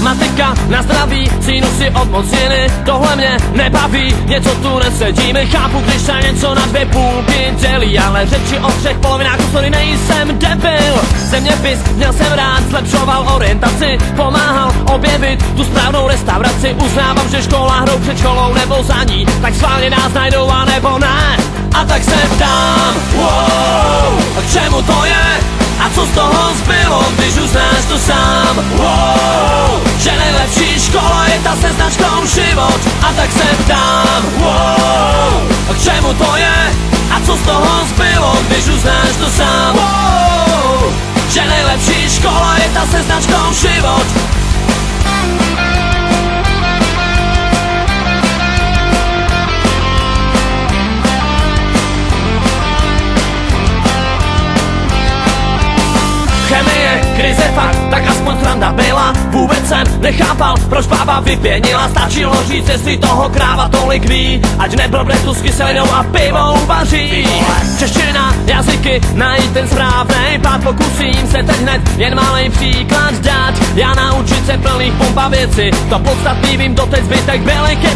Matika na zdraví, sinusy od mocniny, tohle mě nebaví, něco tu nesedíme. Chápu, když se něco na dvě půlky dělí, ale řeči o třech polovinách, sorry, nejsem debil. Zeměpis měl jsem rád, zlepšoval orientaci, pomáhal objevit tu správnou restauraci. Uznávám, že škola hrou před školou nebo za ní, tak schválně nás najdou a nebo ne. A tak se ptám, wow, a k čemu to je? A co z toho zbylo, když uznáš to sám? Wow, že nejlepší škola je ta se značkou život. A tak se ptám, wow, a k čemu to je? A co z toho zbylo, když uznáš to sám? Wow, že nejlepší škola je ta se značkou život. Chemie, krize fakt, tak aspoň sranda byla. Vůbec jsem nechápal, proč bába vypěnila. Stačilo říct, jestli toho kráva tolik ví, ať neblbne tu s kyselinou a pivou vaří. Čeština, jazyky, najít ten správnej pád. Pokusím se teď hned jen malej příklad dát. Já naučit se plných pumpa věci, to podstatný vím, doteď zbytek byly keci.